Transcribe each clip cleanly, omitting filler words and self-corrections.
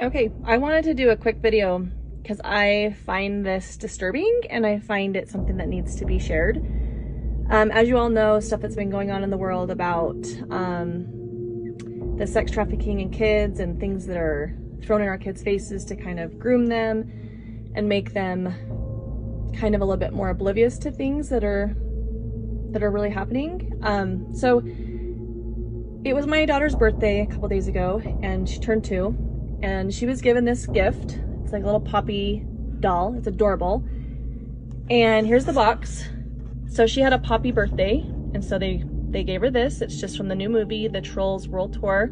Okay, I wanted to do a quick video because I find this disturbing and I find it something that needs to be shared. As you all know, stuff that's been going on in the world about the sex trafficking in kids and things that are thrown in our kids' faces to kind of groom them and make them kind of a little bit more oblivious to things that are really happening. So it was my daughter's birthday a couple days ago and she turned 2. And she was given this gift. It's like a little Poppy doll. It's adorable. And here's the box. So she had a Poppy birthday, and so they gave her this. It's just from the new movie, The Trolls World Tour.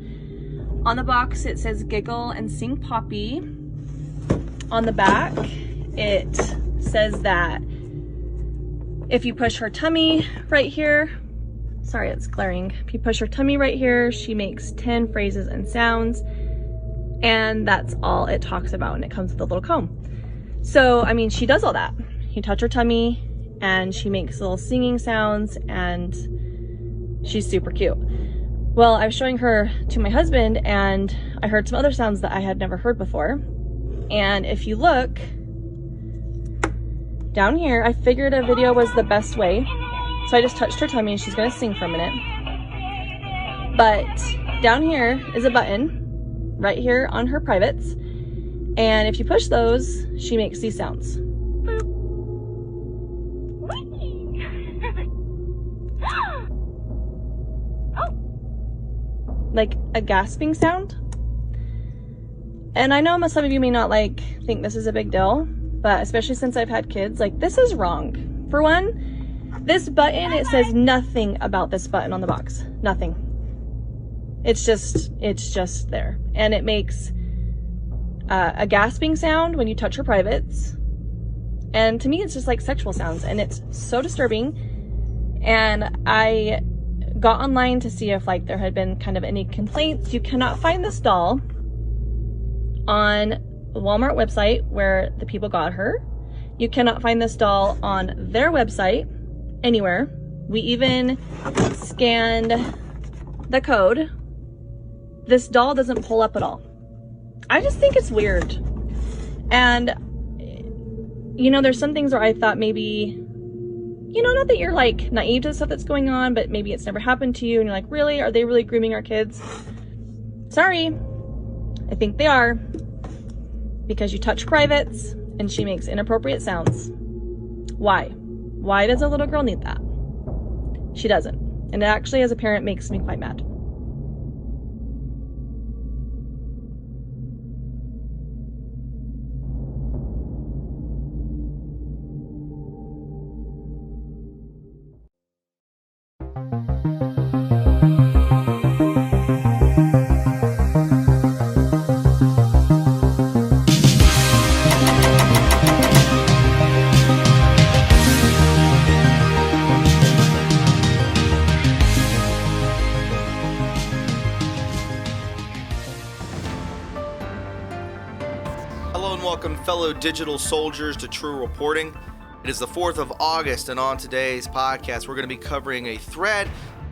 On the box, it says "Giggle and Sing Poppy." On the back, it says that if you push her tummy right here, sorry, it's glaring. If you push her tummy right here, she makes 10 phrases and sounds. And that's all it talks about, and it comes with a little comb. So, I mean, she does all that. You touch her tummy and she makes little singing sounds and she's super cute. Well, I was showing her to my husband and I heard some other sounds that I had never heard before. And if you look down here, I figured a video was the best way. So I just touched her tummy and she's gonna sing for a minute. But down here is a button right here on her privates, and if you push those, she makes these sounds. Like a gasping sound. And I know some of you may not think this is a big deal, but especially since I've had kids, this is wrong. For one, this button, it says nothing about this button on the box. Nothing. It's just there. And it makes a gasping sound when you touch her privates. And to me, it's just like sexual sounds, and it's so disturbing. And I got online to see if there had been kind of any complaints. You cannot find this doll on the Walmart website where the people got her. You cannot find this doll on their website anywhere. We even scanned the code. This doll doesn't pull up at all. I just think it's weird. And, there's some things where I thought maybe, not that you're naive to the stuff that's going on, but maybe it's never happened to you and you're like, really? Are they really grooming our kids? Sorry, I think they are. Because you touch privates and she makes inappropriate sounds. Why? Why does a little girl need that? She doesn't. And it actually, as a parent, makes me quite mad. Welcome, fellow digital soldiers, to True Reporting. It is the 4th of August, and on today's podcast, we're going to be covering a thread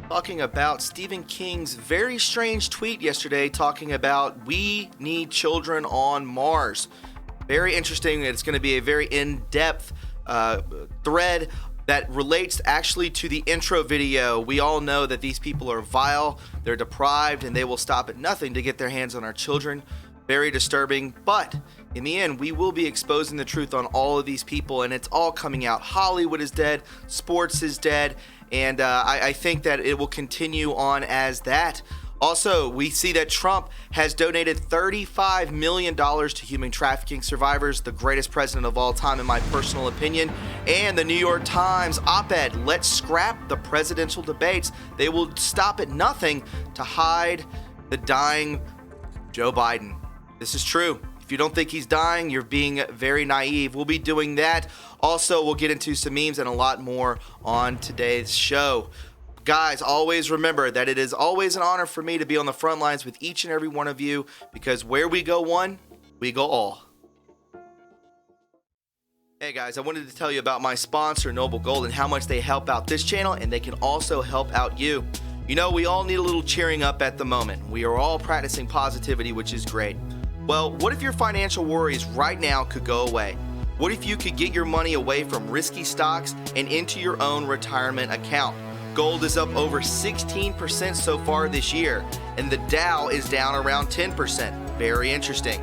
talking about Stephen King's very strange tweet yesterday talking about we need children on Mars. Very interesting. It's going to be a very in-depth thread that relates actually to the intro video. We all know that these people are vile, they're deprived, and they will stop at nothing to get their hands on our children. Very disturbing, but in the end, we will be exposing the truth on all of these people, and it's all coming out. Hollywood is dead, sports is dead, and I think that it will continue on as that. Also, we see that Trump has donated $35 million to human trafficking survivors, the greatest president of all time in my personal opinion. And the New York Times op-ed, let's scrap the presidential debates. They will stop at nothing to hide the dying Joe Biden. This is true. If you don't think he's dying, you're being very naive. We'll be doing that. Also, we'll get into some memes and a lot more on today's show. Guys, always remember that it is always an honor for me to be on the front lines with each and every one of you, because where we go one, we go all. Hey guys, I wanted to tell you about my sponsor, Noble Gold, and how much they help out this channel, and they can also help out you. You know, we all need a little cheering up at the moment. We are all practicing positivity, which is great. Well, what if your financial worries right now could go away? What if you could get your money away from risky stocks and into your own retirement account? Gold is up over 16% so far this year, and the Dow is down around 10%. Very interesting.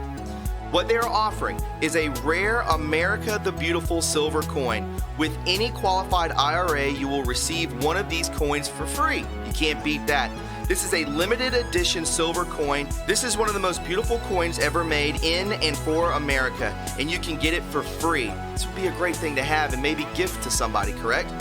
What they are offering is a rare America the Beautiful silver coin. With any qualified IRA, you will receive one of these coins for free. You can't beat that. This is a limited edition silver coin. This is one of the most beautiful coins ever made in and for America, and you can get it for free. This would be a great thing to have and maybe gift to somebody, correct?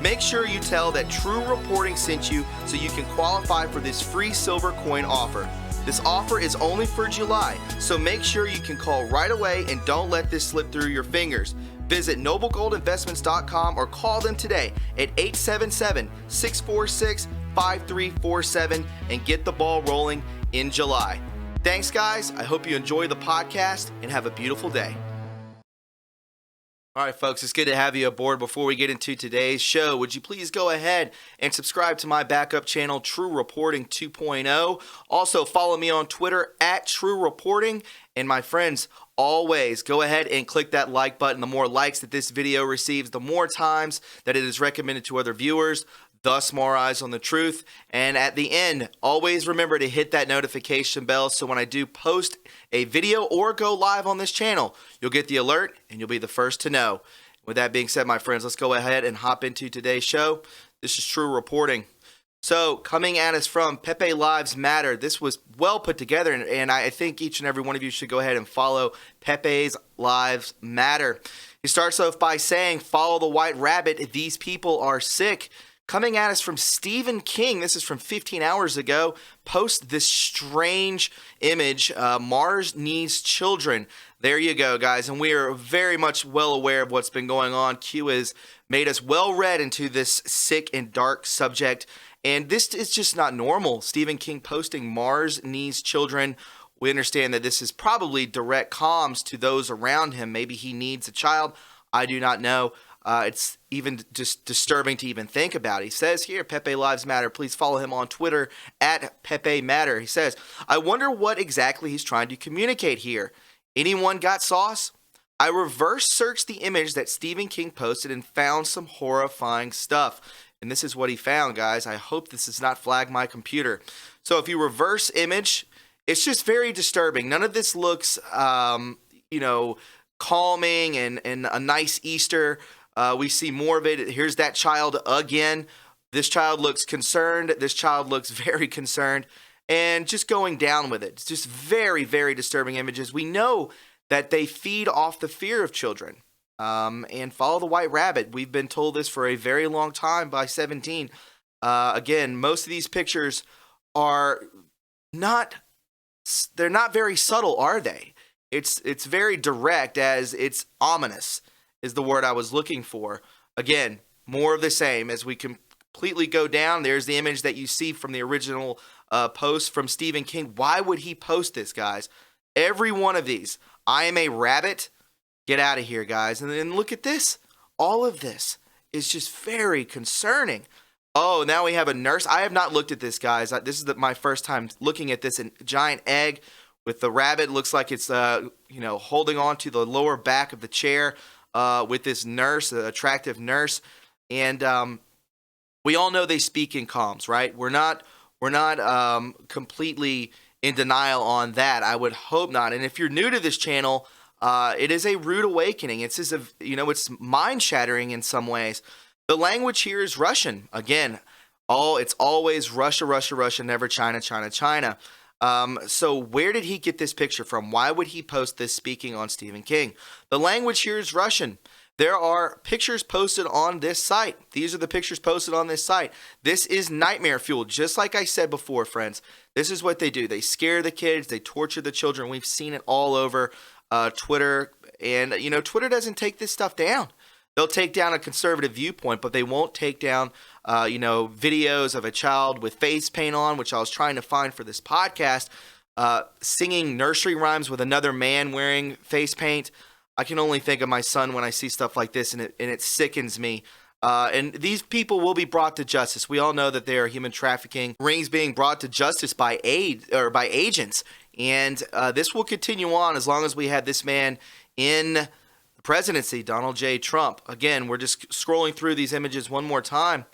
Make sure you tell that True Reporting sent you so you can qualify for this free silver coin offer. This offer is only for July, so make sure you can call right away and don't let this slip through your fingers. Visit noblegoldinvestments.com or call them today at 877-646-5347 and get the ball rolling in July. Thanks, guys. I hope you enjoy the podcast and have a beautiful day. All right, folks, it's good to have you aboard. Before we get into today's show, would you please go ahead and subscribe to my backup channel, True Reporting 2.0. Also, follow me on Twitter at True Reporting. And my friends, always go ahead and click that like button. The more likes that this video receives, the more times that it is recommended to other viewers, thus more eyes on the truth. And at the end, always remember to hit that notification bell so when I do post a video or go live on this channel, you'll get the alert and you'll be the first to know. With that being said, my friends, let's go ahead and hop into today's show. This is True Reporting. So coming at us from Pepe Lives Matter, this was well put together, and I think each and every one of you should go ahead and follow Pepe's Lives Matter. He starts off by saying, follow the white rabbit, these people are sick. Coming at us from Stephen King, this is from 15 hours ago, post this strange image, Mars Needs Children. There you go, guys, and we are very much well aware of what's been going on. Q has made us well read into this sick and dark subject, and this is just not normal. Stephen King posting Mars Needs Children. We understand that this is probably direct comms to those around him. Maybe he needs a child. I do not know. It's even just disturbing to even think about. He says here, Pepe Lives Matter. Please follow him on Twitter at Pepe Matter. He says, I wonder what exactly he's trying to communicate here. Anyone got sauce? I reverse searched the image that Stephen King posted and found some horrifying stuff. And this is what he found, guys. I hope this does not flag my computer. So if you reverse image, it's just very disturbing. None of this looks, calming and a nice Easter. We see more of it. Here's that child again. This child looks concerned. This child looks very concerned. And just going down with it. It's just very, very disturbing images. We know that they feed off the fear of children. And follow the white rabbit. We've been told this for a very long time by 17. Again, most of these pictures are they're not very subtle, are they? It's very direct, as it's ominous is the word I was looking for. Again, more of the same. As we completely go down, there's the image that you see from the original post from Stephen King. Why would he post this, guys? Every one of these. I am a rabbit. Get out of here, guys. And then look at this. All of this is just very concerning. Oh, now we have a nurse. I have not looked at this, guys. This is my first time looking at this. A giant egg with the rabbit. Looks like it's holding on to the lower back of the chair. With this nurse, an attractive nurse, and we all know they speak in comms, right? We're not completely in denial on that. I would hope not. And if you're new to this channel, it is a rude awakening. It's as if, it's mind shattering in some ways. The language here is Russian. Again, it's always Russia, Russia, Russia, never China, China, China. So where did he get this picture from? Why would he post this speaking on Stephen King? The language here is Russian. There are pictures posted on this site. These are the pictures posted on this site. This is nightmare fuel. Just like I said before, friends, this is what they do. They scare the kids. They torture the children. We've seen it all over Twitter. And, Twitter doesn't take this stuff down. They'll take down a conservative viewpoint, but they won't take down, videos of a child with face paint on, which I was trying to find for this podcast, singing nursery rhymes with another man wearing face paint. I can only think of my son when I see stuff like this, and it sickens me. And these people will be brought to justice. We all know that they are human trafficking rings being brought to justice by agents And this will continue on as long as we have this man in the presidency, Donald J. Trump. Again, we're just scrolling through these images one more time.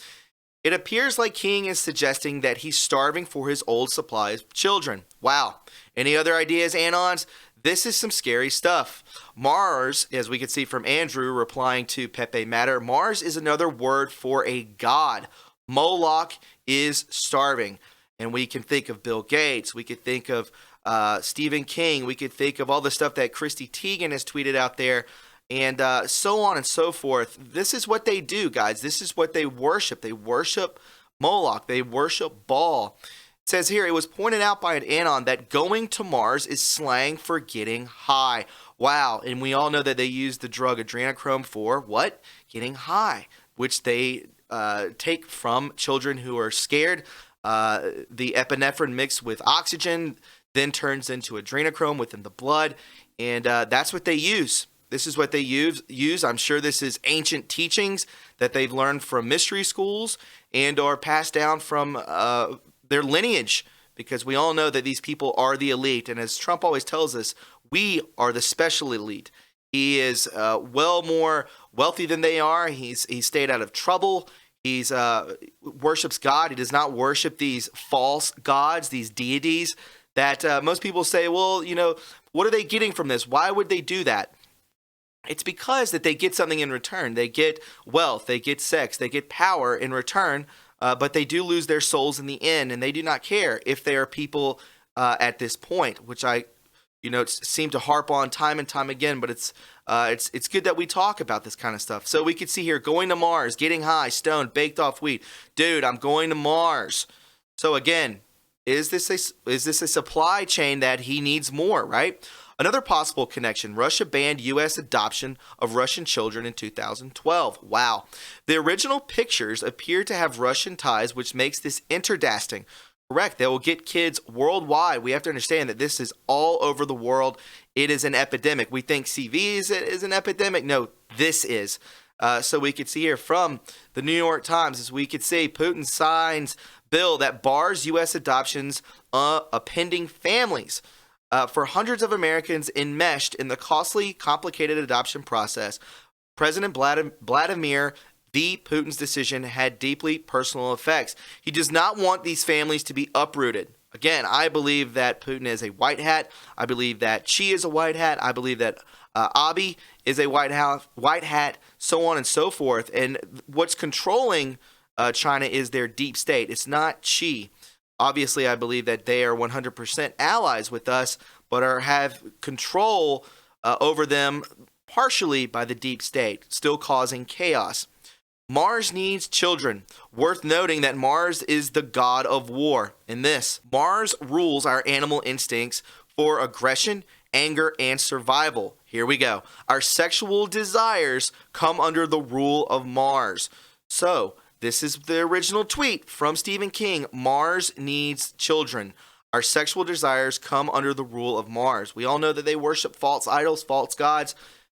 It appears like King is suggesting that he's starving for his old supply of children. Wow. Any other ideas, Anons? This is some scary stuff. Mars, as we can see from Andrew replying to Pepe Matter, Mars is another word for a god. Moloch is starving. And we can think of Bill Gates. We could think of Stephen King. We could think of all the stuff that Christy Teigen has tweeted out there. And so on and so forth. This is what they do, guys. This is what they worship. They worship Moloch. They worship Baal. It says here, it was pointed out by an anon that going to Mars is slang for getting high. Wow. And we all know that they use the drug adrenochrome for what? Getting high, which they take from children who are scared. The epinephrine mixed with oxygen then turns into adrenochrome within the blood. And that's what they use. This is what they use. I'm sure this is ancient teachings that they've learned from mystery schools and are passed down from their lineage, because we all know that these people are the elite. And as Trump always tells us, we are the special elite. He is well more wealthy than they are. He's stayed out of trouble. He's worships God. He does not worship these false gods, these deities that most people say, well, you know, what are they getting from this? Why would they do that? It's because that they get something in return. They get wealth, they get sex, they get power in return, but they do lose their souls in the end, and they do not care if they are people at this point, which I, seem to harp on time and time again. But it's good that we talk about this kind of stuff. So we could see here, going to Mars, getting high, stoned, baked off weed. Dude, I'm going to Mars. So again, is this a supply chain that he needs more, right? Another possible connection, Russia banned U.S. adoption of Russian children in 2012. Wow. The original pictures appear to have Russian ties, which makes this interdasting. Correct. They will get kids worldwide. We have to understand that this is all over the world. It is an epidemic. We think CV is an epidemic. No, this is. So we could see here from the New York Times, as we could see, Putin signs bill that bars U.S. adoptions of pending families. For hundreds of Americans enmeshed in the costly, complicated adoption process, President Vladimir V. Putin's decision had deeply personal effects. He does not want these families to be uprooted. Again, I believe that Putin is a white hat. I believe that Xi is a white hat. I believe that Abiy is a white hat, so on and so forth. And what's controlling China is their deep state. It's not Xi. Obviously, I believe that they are 100% allies with us, but have control over them partially by the deep state, still causing chaos. Mars needs children. Worth noting that Mars is the god of war. In this, Mars rules our animal instincts for aggression, anger, and survival. Here we go. Our sexual desires come under the rule of Mars. So, this is the original tweet from Stephen King. Mars needs children. Our sexual desires come under the rule of Mars. We all know that they worship false idols, false gods,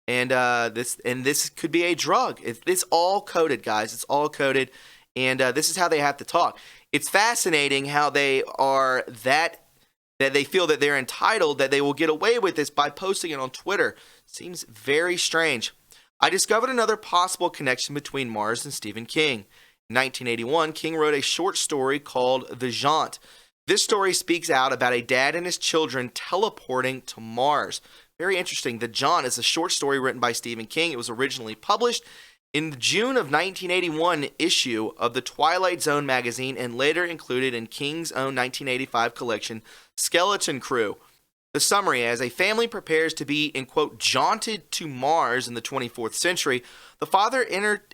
and this could be a drug. It's all coded, guys. It's all coded, and this is how they have to talk. It's fascinating how they are that they feel that they're entitled, that they will get away with this by posting it on Twitter. Seems very strange. I discovered another possible connection between Mars and Stephen King. In 1981, King wrote a short story called The Jaunt. This story speaks out about a dad and his children teleporting to Mars. Very interesting. The Jaunt is a short story written by Stephen King. It was originally published in the June of 1981 issue of the Twilight Zone magazine and later included in King's own 1985 collection, Skeleton Crew. The summary: as a family prepares to be, in quote, jaunted to Mars in the 24th century, the father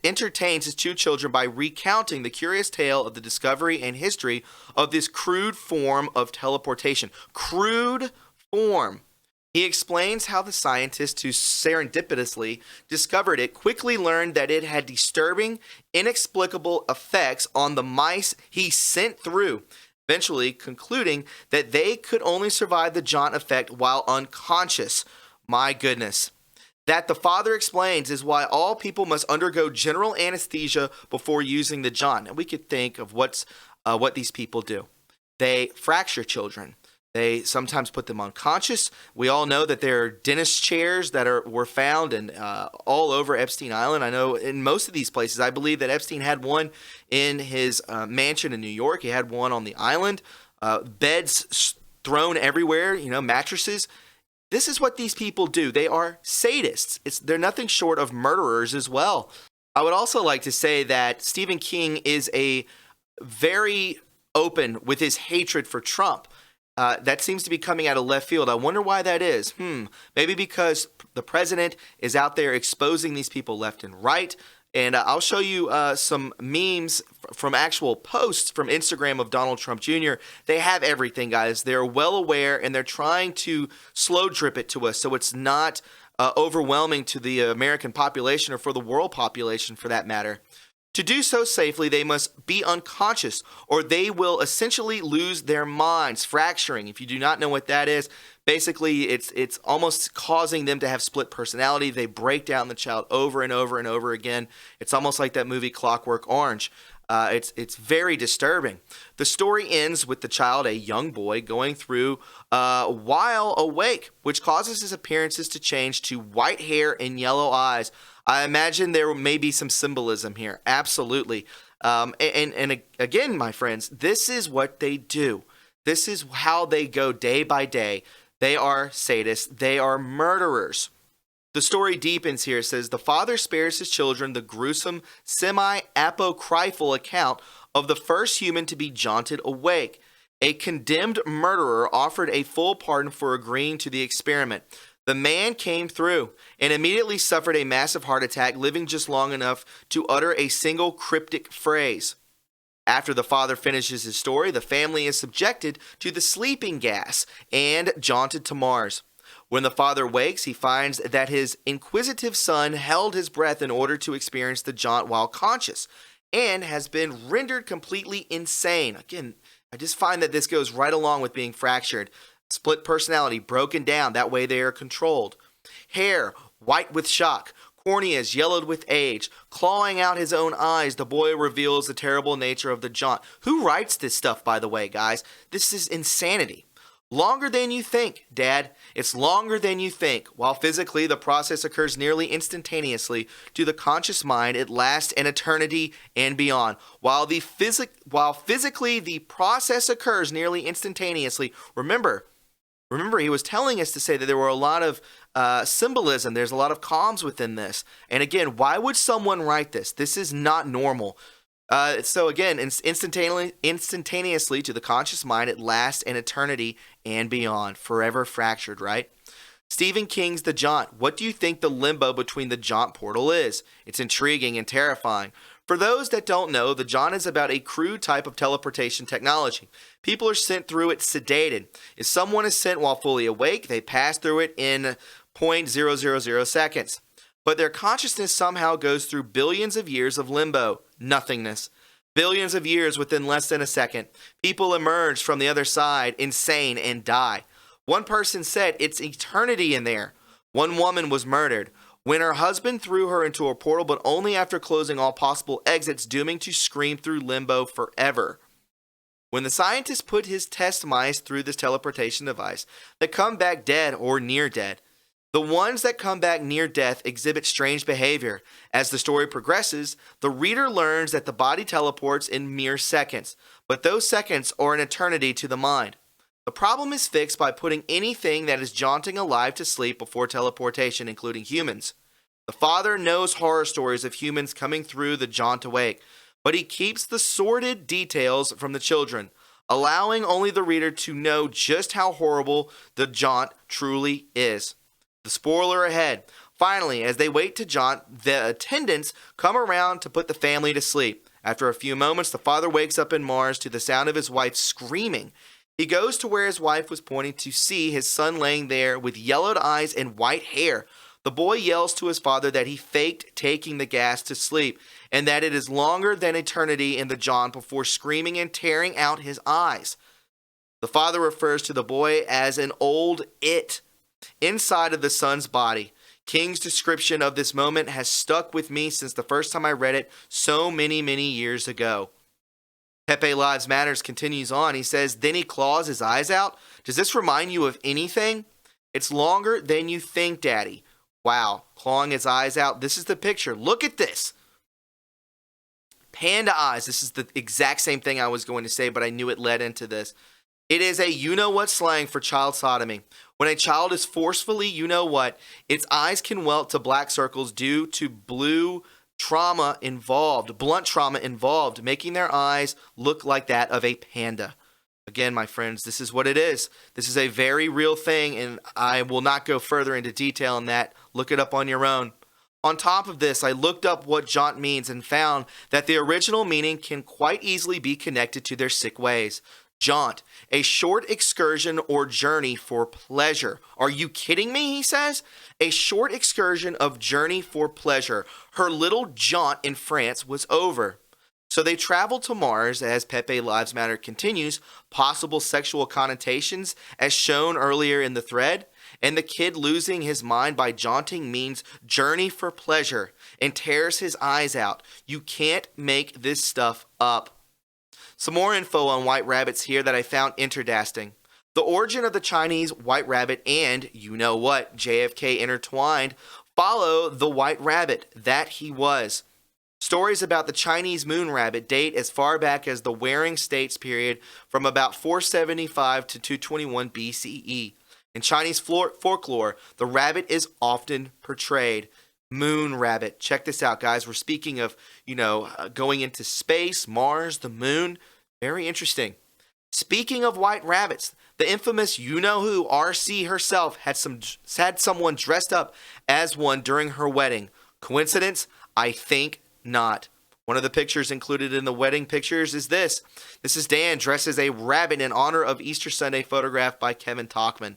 entertains his two children by recounting the curious tale of the discovery and history of this crude form of teleportation. Crude form. He explains how the scientists who serendipitously discovered it quickly learned that it had disturbing, inexplicable effects on the mice he sent through, eventually concluding that they could only survive the jaunt effect while unconscious. My goodness. That, the father explains, is why all people must undergo general anesthesia before using the jaunt. And we could think of what these people do. They fracture children. They sometimes put them unconscious. We all know that there are dentist chairs that were found and all over Epstein Island. I know in most of these places, I believe that Epstein had one in his mansion in New York. He had one on the island. Beds thrown everywhere, mattresses. This is what these people do. They are sadists. They're nothing short of murderers as well. I would also like to say that Stephen King is a very open with his hatred for Trump. That seems to be coming out of left field. I wonder why that is. Maybe because the president is out there exposing these people left and right. And I'll show you some memes from actual posts from Instagram of Donald Trump Jr. They have everything, guys. They're well aware, and they're trying to slow drip it to us so it's not overwhelming to the American population or for the world population for that matter. To do so safely, they must be unconscious or they will essentially lose their minds, fracturing. If you do not know what that is, basically it's almost causing them to have split personality. They break down the child over and over and over again. It's almost like that movie Clockwork Orange. It's very disturbing. The story ends with the child, a young boy, going through while awake, which causes his appearances to change to white hair and yellow eyes. I imagine there may be some symbolism here. Absolutely. And again, my friends, this is what they do. This is how they go day by day. They are sadists. They are murderers. The story deepens here. It says, the father spares his children the gruesome, semi-apocryphal account of the first human to be jaunted awake. A condemned murderer offered a full pardon for agreeing to the experiment. The man came through and immediately suffered a massive heart attack, living just long enough to utter a single cryptic phrase. After the father finishes his story, the family is subjected to the sleeping gas and jaunted to Mars. When the father wakes, he finds that his inquisitive son held his breath in order to experience the jaunt while conscious and has been rendered completely insane. Again, I just find that this goes right along with being fractured. Split personality, broken down, that way they are controlled. Hair, white with shock. Corneas, yellowed with age. Clawing out his own eyes, the boy reveals the terrible nature of the jaunt. Who writes this stuff, by the way, guys? This is insanity. Longer than you think, Dad. It's longer than you think. While physically the process occurs nearly instantaneously, to the conscious mind it lasts an eternity and beyond. While physically the process occurs nearly instantaneously, remember, he was telling us to say that there were a lot of symbolism. There's a lot of comms within this. And again, why would someone write this? This is not normal. So again, instantaneously to the conscious mind, it lasts an eternity and beyond, forever fractured, right? Stephen King's The Jaunt. What do you think the limbo between the jaunt portal is? It's intriguing and terrifying. For those that don't know, the jaunt is about a crude type of teleportation technology. People are sent through it sedated. If someone is sent while fully awake, they pass through it in 0.000 seconds. But their consciousness somehow goes through billions of years of limbo, nothingness. Billions of years within less than a second. People emerge from the other side, insane, and die. One person said it's eternity in there. One woman was murdered when her husband threw her into a portal, but only after closing all possible exits, dooming to scream through limbo forever. When the scientists put his test mice through this teleportation device, they come back dead or near dead. The ones that come back near death exhibit strange behavior. As the story progresses, the reader learns that the body teleports in mere seconds, but those seconds are an eternity to the mind. The problem is fixed by putting anything that is jaunting alive to sleep before teleportation, including humans. The father knows horror stories of humans coming through the jaunt awake, but he keeps the sordid details from the children, allowing only the reader to know just how horrible the jaunt truly is. The spoiler ahead. Finally, as they wait to jaunt, the attendants come around to put the family to sleep. After a few moments, the father wakes up in Mars to the sound of his wife screaming. He goes to where his wife was pointing to see his son laying there with yellowed eyes and white hair. The boy yells to his father that he faked taking the gas to sleep and that it is longer than eternity in the jaunt before screaming and tearing out his eyes. The father refers to the boy as an old it inside of the son's body. King's description of this moment has stuck with me since the first time I read it so many years ago. Pepe Lives Matters continues on. He says, then he claws his eyes out. Does this remind you of anything? It's longer than you think, Daddy. Wow, clawing his eyes out. This is the picture. Look at this. Panda eyes. This is the exact same thing I was going to say, but I knew it led into this. It is a you-know-what slang for child sodomy. When a child is forcefully you-know-what, its eyes can welt to black circles due to blunt trauma involved, making their eyes look like that of a panda. Again, my friends, this is what it is. This is a very real thing, and I will not go further into detail on that. Look it up on your own. On top of this, I looked up what jaunt means and found that the original meaning can quite easily be connected to their sick ways. Jaunt, a short excursion or journey for pleasure. Are you kidding me, he says? A short excursion of journey for pleasure. Her little jaunt in France was over. So they traveled to Mars, as Pepe Lives Matter continues, possible sexual connotations as shown earlier in the thread, and the kid losing his mind by jaunting means journey for pleasure and tears his eyes out. You can't make this stuff up. Some more info on white rabbits here that I found interesting. The origin of the Chinese white rabbit and, you know what, JFK intertwined, follow the white rabbit that he was. Stories about the Chinese moon rabbit date as far back as the Warring States period from about 475 to 221 BCE. In Chinese folklore, the rabbit is often portrayed. Moon rabbit. Check this out, guys. We're speaking of, going into space, Mars, the moon. Very interesting. Speaking of white rabbits, the infamous you-know-who RC herself had someone dressed up as one during her wedding. Coincidence? I think not. One of the pictures included in the wedding pictures is this. This is Dan dressed as a rabbit in honor of Easter Sunday, photographed by Kevin Talkman.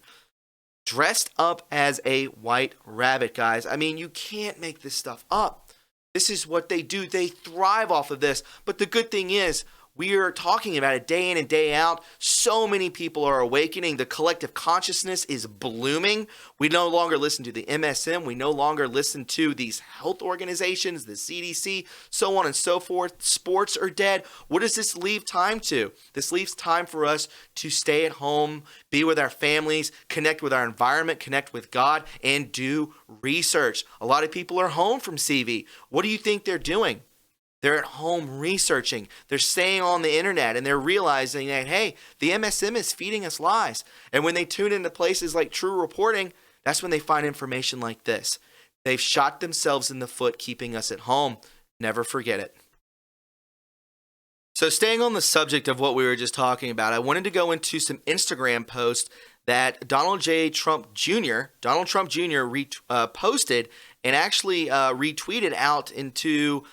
Dressed up as a white rabbit, guys. I mean, you can't make this stuff up. This is what they do. They thrive off of this. But the good thing is, we are talking about it day in and day out. So many people are awakening. The collective consciousness is blooming. We no longer listen to the MSM. We no longer listen to these health organizations, the CDC, so on and so forth. Sports are dead. What does this leave time to? This leaves time for us to stay at home, be with our families, connect with our environment, connect with God, and do research. A lot of people are home from CV. What do you think they're doing? They're at home researching. They're staying on the internet, and they're realizing that, hey, the MSM is feeding us lies. And when they tune into places like TRUreporting, that's when they find information like this. They've shot themselves in the foot keeping us at home. Never forget it. So staying on the subject of what we were just talking about, I wanted to go into some Instagram posts that Donald Trump Jr. Posted and actually retweeted out into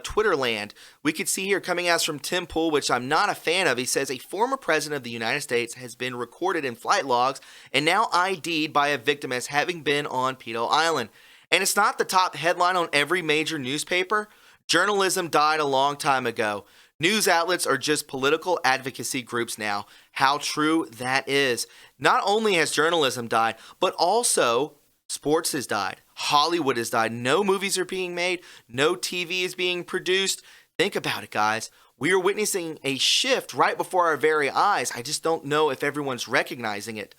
Twitter land. We could see here coming out from Tim Pool, which I'm not a fan of. He says a former president of the United States has been recorded in flight logs and now ID'd by a victim as having been on P.O. Island. And it's not the top headline on every major newspaper. Journalism died a long time ago. News outlets are just political advocacy groups now. How true that is. Not only has journalism died, but also sports has died. Hollywood has died. No movies are being made. No TV is being produced. Think about it, guys. We are witnessing a shift right before our very eyes. I just don't know if everyone's recognizing it.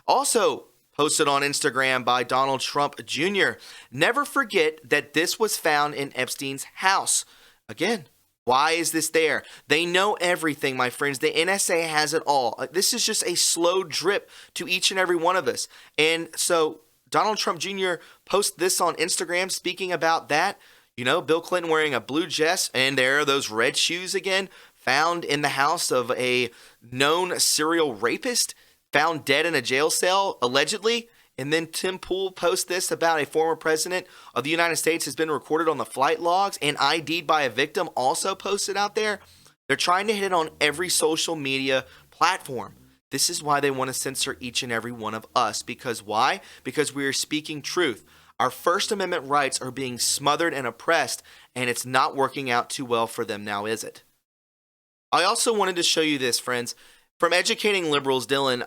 Also posted on Instagram by Donald Trump Jr. Never forget that this was found in Epstein's house. Again, why is this there? They know everything, my friends. The NSA has it all. This is just a slow drip to each and every one of us. And so Donald Trump Jr. posted this on Instagram speaking about that. Bill Clinton wearing a blue dress, and there are those red shoes again, found in the house of a known serial rapist, found dead in a jail cell, allegedly. And then Tim Pool posts this about a former president of the United States has been recorded on the flight logs and ID'd by a victim, also posted out there. They're trying to hit it on every social media platform. This is why they want to censor each and every one of us. Because why? Because we are speaking truth. Our First Amendment rights are being smothered and oppressed, and it's not working out too well for them now, is it? I also wanted to show you this, friends. From Educating Liberals, Dylan,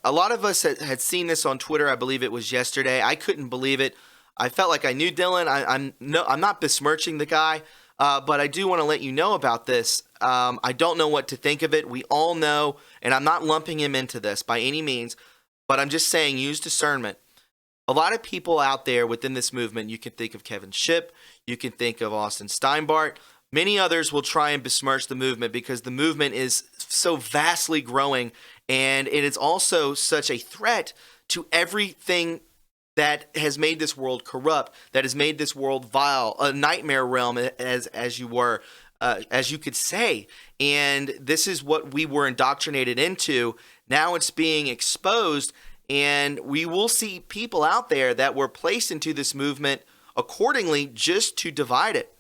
a lot of us had seen this on Twitter. I believe it was yesterday. I couldn't believe it. I felt like I knew Dylan. I'm not besmirching the guy. But I do want to let you know about this. I don't know what to think of it. We all know, and I'm not lumping him into this by any means, but I'm just saying use discernment. A lot of people out there within this movement, you can think of Kevin Shipp, you can think of Austin Steinbart. Many others will try and besmirch the movement because the movement is so vastly growing, and it is also such a threat to everything that has made this world corrupt, that has made this world vile, a nightmare realm, as you could say. And this is what we were indoctrinated into. Now it's being exposed, and we will see people out there that were placed into this movement accordingly just to divide it.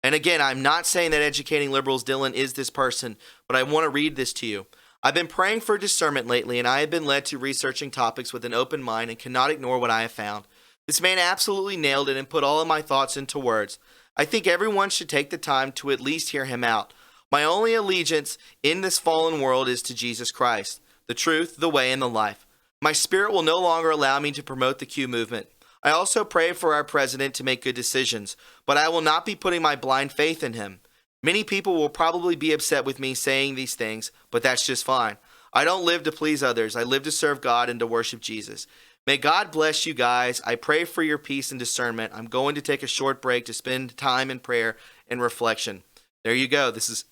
And again, I'm not saying that Educating Liberals Dylan is this person, but I want to read this to you. I've been praying for discernment lately, and I have been led to researching topics with an open mind and cannot ignore what I have found. This man absolutely nailed it and put all of my thoughts into words. I think everyone should take the time to at least hear him out. My only allegiance in this fallen world is to Jesus Christ, the truth, the way, and the life. My spirit will no longer allow me to promote the Q movement. I also pray for our president to make good decisions, but I will not be putting my blind faith in him. Many people will probably be upset with me saying these things, but that's just fine. I don't live to please others. I live to serve God and to worship Jesus. May God bless you guys. I pray for your peace and discernment. I'm going to take a short break to spend time in prayer and reflection. There you go. This is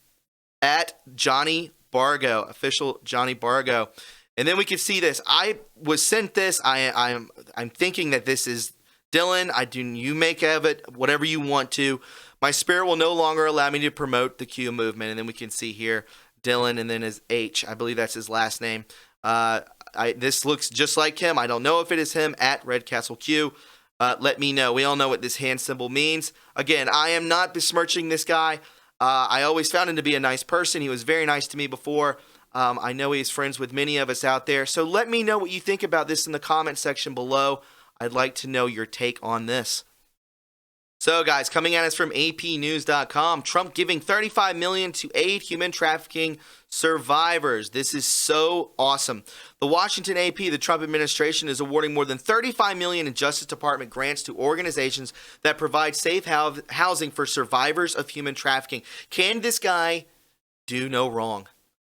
at Johnny Bargo, official Johnny Bargo. And then we can see this. I was sent this. I'm thinking that this is Dylan. You make of it whatever you want to. My spirit will no longer allow me to promote the Q movement. And then we can see here Dylan and then his H. I believe that's his last name. This looks just like him. I don't know if it is him at Redcastle Q. Let me know. We all know what this hand symbol means. Again, I am not besmirching this guy. I always found him to be a nice person. He was very nice to me before. I know he's friends with many of us out there. So let me know what you think about this in the comment section below. I'd like to know your take on this. So guys, coming at us from apnews.com, Trump giving $35 million to aid human trafficking survivors. This is so awesome. The Washington AP, the Trump administration, is awarding more than $35 million in Justice Department grants to organizations that provide safe housing for survivors of human trafficking. Can this guy do no wrong?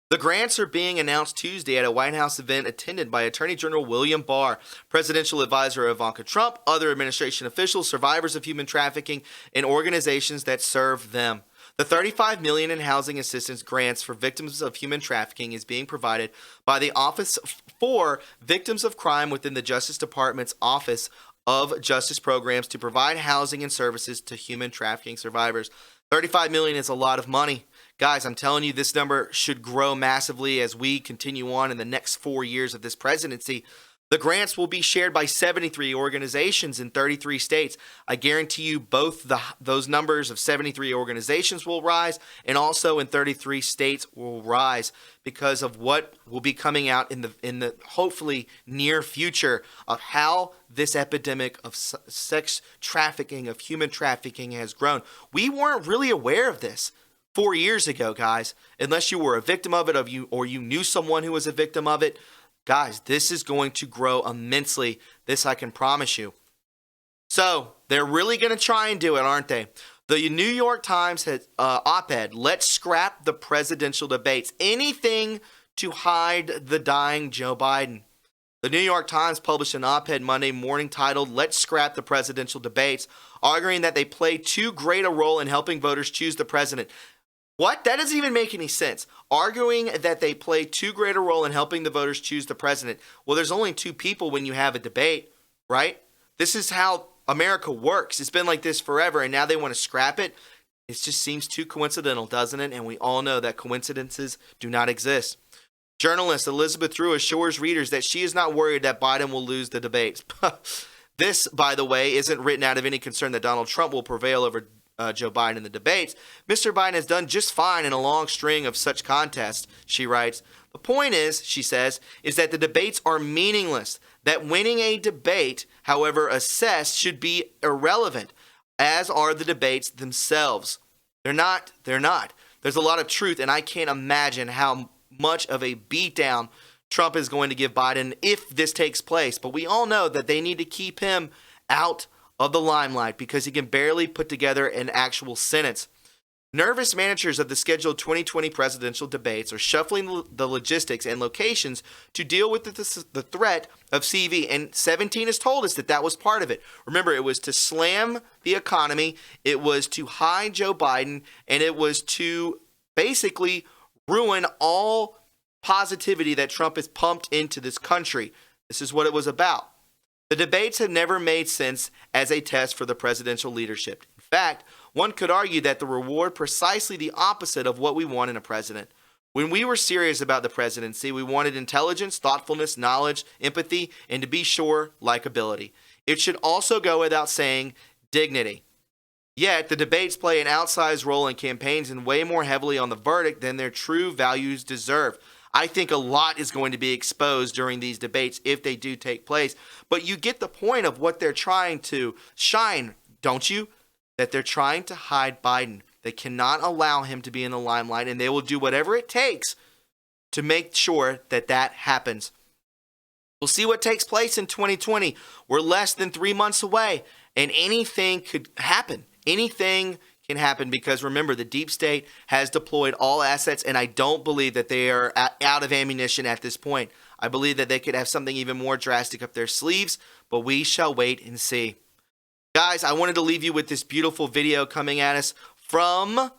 The grants are being announced Tuesday at a White House event attended by Attorney General William Barr, presidential advisor Ivanka Trump, other administration officials, survivors of human trafficking, and organizations that serve them. The $35 million in housing assistance grants for victims of human trafficking is being provided by the Office for Victims of Crime within the Justice Department's Office of Justice Programs to provide housing and services to human trafficking survivors. $35 million is a lot of money. Guys, I'm telling you, this number should grow massively as we continue on in the next 4 years of this presidency. The grants will be shared by 73 organizations in 33 states. I guarantee you both those numbers of 73 organizations will rise, and also in 33 states will rise because of what will be coming out in the hopefully near future of how this epidemic of sex trafficking, of human trafficking has grown. We weren't really aware of this 4 years ago, guys, unless you were a victim of it, or you knew someone who was a victim of it. Guys, this is going to grow immensely. This I can promise you. So they're really going to try and do it, aren't they? The New York Times had op-ed, let's scrap the presidential debates. Anything to hide the dying Joe Biden. The New York Times published an op-ed Monday morning titled, Let's Scrap the Presidential Debates, arguing that they play too great a role in helping voters choose the president. What? That doesn't even make any sense. Arguing that they play too great a role in helping the voters choose the president. Well, there's only two people when you have a debate, right? This is how America works. It's been like this forever, and now they want to scrap it. It just seems too coincidental, doesn't it? And we all know that coincidences do not exist. Journalist Elizabeth Drew assures readers that she is not worried that Biden will lose the debates. This, by the way, isn't written out of any concern that Donald Trump will prevail over Joe Biden in the debates. Mr. Biden has done just fine in a long string of such contests, she writes. The point is, she says, is that the debates are meaningless, that winning a debate, however assessed, should be irrelevant, as are the debates themselves. They're not. There's a lot of truth, and I can't imagine how much of a beatdown Trump is going to give Biden if this takes place. But we all know that they need to keep him out of the limelight because he can barely put together an actual sentence. Nervous managers of the scheduled 2020 presidential debates are shuffling the logistics and locations to deal with the threat of CV, and 17 has told us that that was part of it. Remember, it was to slam the economy, it was to hide Joe Biden, and it was to basically ruin all positivity that Trump has pumped into this country. This is what it was about. The debates have never made sense as a test for the presidential leadership. In fact, one could argue that the reward precisely the opposite of what we want in a president. When we were serious about the presidency, we wanted intelligence, thoughtfulness, knowledge, empathy, and to be sure, likability. It should also go without saying, dignity. Yet, the debates play an outsized role in campaigns and weigh more heavily on the verdict than their true values deserve. I think a lot is going to be exposed during these debates if they do take place. But you get the point of what they're trying to shine, don't you? That they're trying to hide Biden. They cannot allow him to be in the limelight, and they will do whatever it takes to make sure that that happens. We'll see what takes place in 2020. We're less than 3 months away, and anything could happen. Anything can happen because, remember, the deep state has deployed all assets, and I don't believe that they are out of ammunition at this point. I believe that they could have something even more drastic up their sleeves, but we shall wait and see. Guys, I wanted to leave you with this beautiful video coming at us from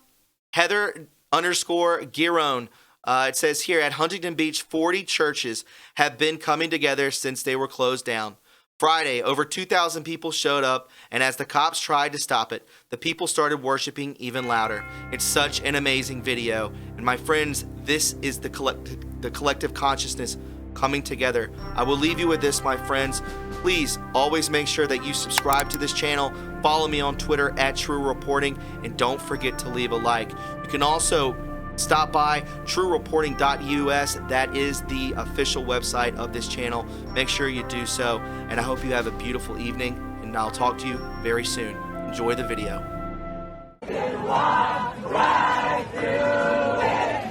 Heather_Giron. It says here, at Huntington Beach, 40 churches have been coming together since they were closed down. Friday, over 2,000 people showed up, and as the cops tried to stop it, the people started worshiping even louder. It's such an amazing video. And my friends, this is the collective consciousness coming together. I will leave you with this, my friends. Please always make sure that you subscribe to this channel, follow me on Twitter at TRUreporting, and don't forget to leave a like. You can also stop by TRUreporting.us. That is the official website of this channel. Make sure you do so, and I hope you have a beautiful evening, and I'll talk to you very soon. Enjoy the video. Walk right through it.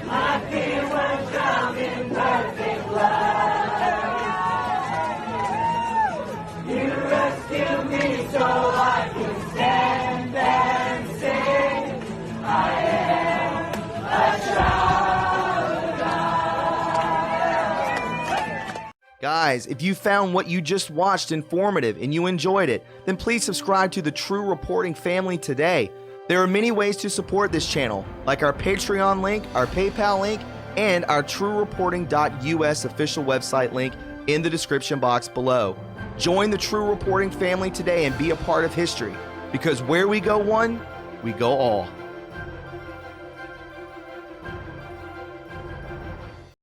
My fear was drowned in perfect love. You rescued me so I can stand and sing. I am a child of God. Guys, if you found what you just watched informative and you enjoyed it, then please subscribe to the True Reporting family today. There are many ways to support this channel, like our Patreon link, our PayPal link, and our TRUreporting.us official website link in the description box below. Join the True Reporting family today and be a part of history, because where we go one, we go all.